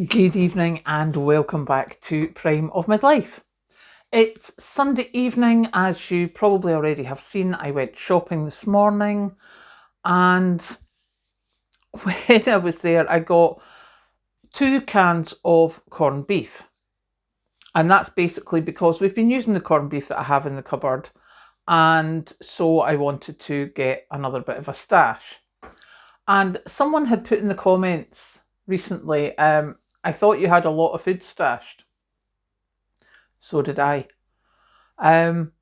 Good evening and welcome back to Prime of Midlife. It's Sunday evening, as you probably already have seen. I went shopping this morning, and when I was there, I got 2 cans of corned beef. And that's basically because we've been using the corned beef that I have in the cupboard, and so I wanted to get another bit of a stash. And someone had put in the comments recently, I thought you had a lot of food stashed. So did I. Um,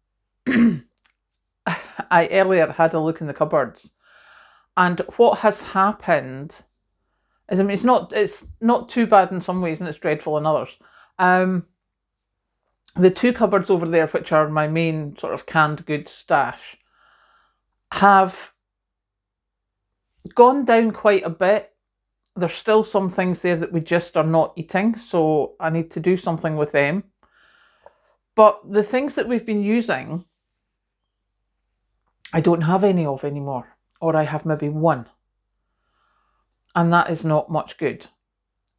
I earlier had a look in the cupboards, and what has happened is, it's not too bad in some ways, and it's dreadful in others. The 2 cupboards over there, which are my main sort of canned goods stash, have gone down quite a bit. There's still some things there that we just are not eating, so I need to do something with them. But the things that we've been using, I don't have any of anymore, or I have maybe one. And that is not much good.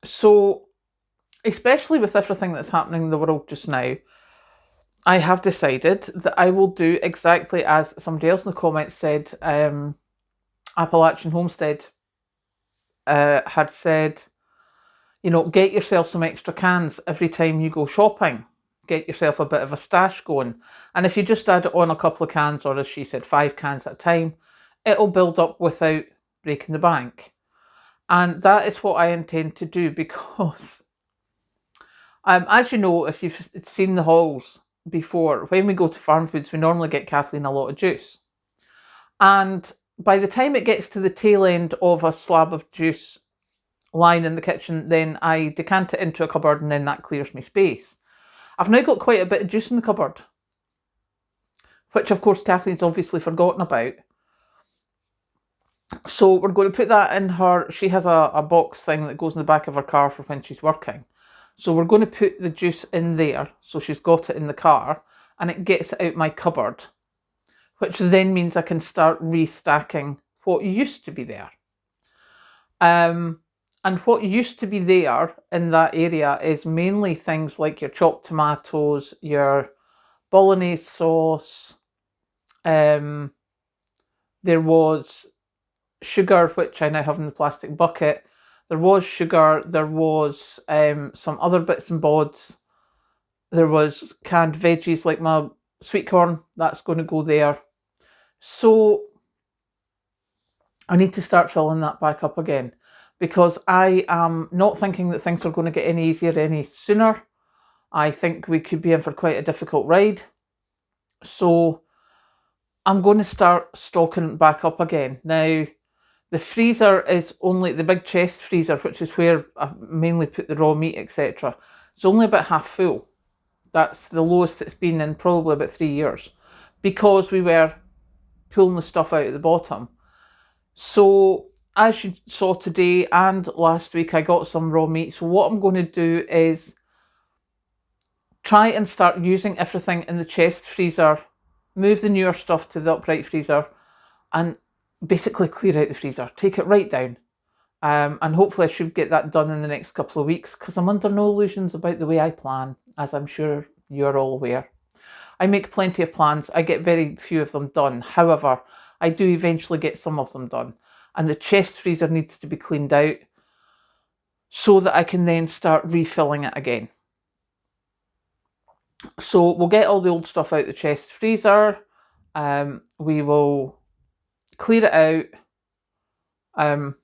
So, especially with everything that's happening in the world just now, I have decided that I will do exactly as somebody else in the comments said. Appalachian Homestead had said, get yourself some extra cans every time you go shopping. Get yourself a bit of a stash going. And if you just add on a couple of cans, or as she said, 5 cans at a time, it'll build up without breaking the bank. And that is what I intend to do because, as you know, if you've seen the hauls before, when we go to Farm Foods, we normally get Kathleen a lot of juice. And by the time it gets to the tail end of a slab of juice lying in the kitchen, then I decant it into a cupboard, and then that clears me space. I've now got quite a bit of juice in the cupboard, which of course Kathleen's obviously forgotten about. So we're going to put that in her, she has a box thing that goes in the back of her car for when she's working. So we're going to put the juice in there, so she's got it in the car, and it gets it out my cupboard, which then means I can start restacking what used to be there. And what used to be there in that area is mainly things like your chopped tomatoes, your bolognese sauce. There was sugar, which I now have in the plastic bucket. There was sugar. There was some other bits and bobs. There was canned veggies like my sweet corn. That's going to go there. So I need to start filling that back up again, because I am not thinking that things are going to get any easier any sooner. I think we could be in for quite a difficult ride. So I'm going to start stocking back up again. Now, the freezer is only, the big chest freezer, which is where I mainly put the raw meat, etc. It's only about half full. That's the lowest it's been in probably about 3 years, because we were pulling the stuff out at the bottom. So as you saw today and last week, I got some raw meat. So what I'm going to do is try and start using everything in the chest freezer, move the newer stuff to the upright freezer, and basically clear out the freezer, take it right down. And hopefully I should get that done in the next couple of weeks, because I'm under no illusions about the way I plan, as I'm sure you're all aware. I make plenty of plans. I get very few of them done. However, I do eventually get some of them done. And the chest freezer needs to be cleaned out so that I can then start refilling it again. So we'll get all the old stuff out the chest freezer. We will clear it out.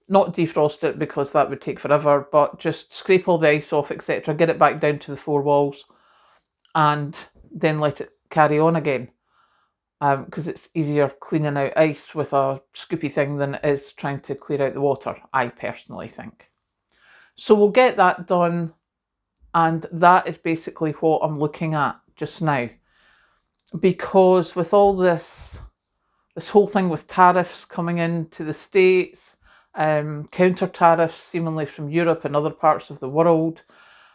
Not defrost it, because that would take forever, but just scrape all the ice off, etc. Get it back down to the 4 walls, and then let it carry on again. Because it's easier cleaning out ice with a scoopy thing than it is trying to clear out the water, I personally think. So we'll get that done, and that is basically what I'm looking at just now. Because with all this whole thing with tariffs coming into the States, counter tariffs seemingly from Europe and other parts of the world,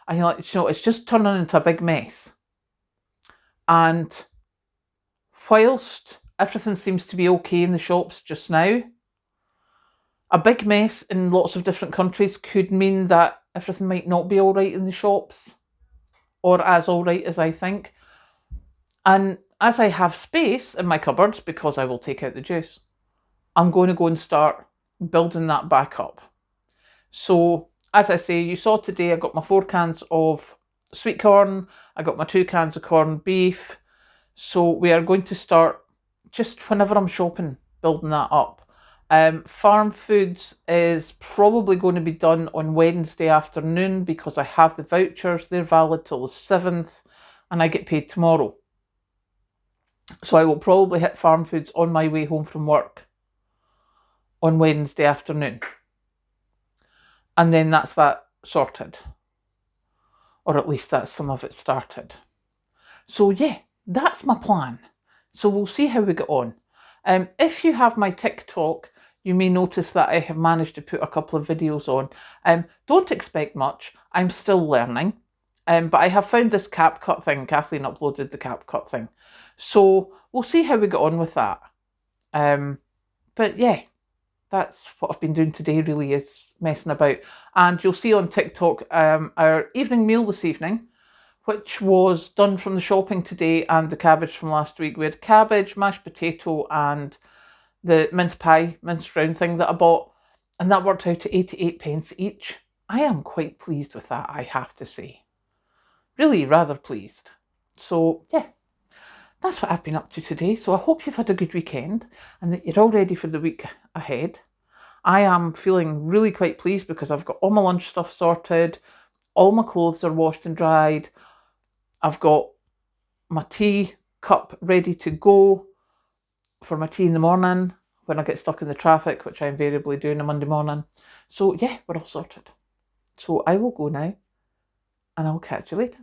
I feel like, it's just turning into a big mess. And whilst everything seems to be okay in the shops just now, a big mess in lots of different countries could mean that everything might not be all right in the shops, or as all right as I think. And as I have space in my cupboards, because I will take out the juice, I'm going to go and start building that back up. So, as I say, you saw today I got my 4 cans of sweet corn, I got my 2 cans of corned beef. So we are going to start, just whenever I'm shopping, building that up. Farm foods is probably going to be done on Wednesday afternoon because I have the vouchers. They're valid till the 7th and I get paid tomorrow. So I will probably hit farm foods on my way home from work on Wednesday afternoon. And then that's that sorted. Or at least that's some of it started. So yeah, that's my plan. So we'll see how we get on. If you have my TikTok, you may notice that I have managed to put a couple of videos on. Don't expect much. I'm still learning. But I have found this CapCut thing. Kathleen uploaded the CapCut thing. So we'll see how we get on with that. But yeah, that's what I've been doing today, really, is messing about. And you'll see on TikTok our evening meal this evening, which was done from the shopping today and the cabbage from last week. We had cabbage, mashed potato and the mince pie, minced round thing that I bought, and that worked out to 88 pence each. I am quite pleased with that, I have to say. Really rather pleased. So yeah, that's what I've been up to today. So I hope you've had a good weekend and that you're all ready for the week ahead. I am feeling really quite pleased because I've got all my lunch stuff sorted, all my clothes are washed and dried, I've got my tea cup ready to go for my tea in the morning when I get stuck in the traffic, which I invariably do on a Monday morning. So yeah, we're all sorted. So I will go now and I'll catch you later.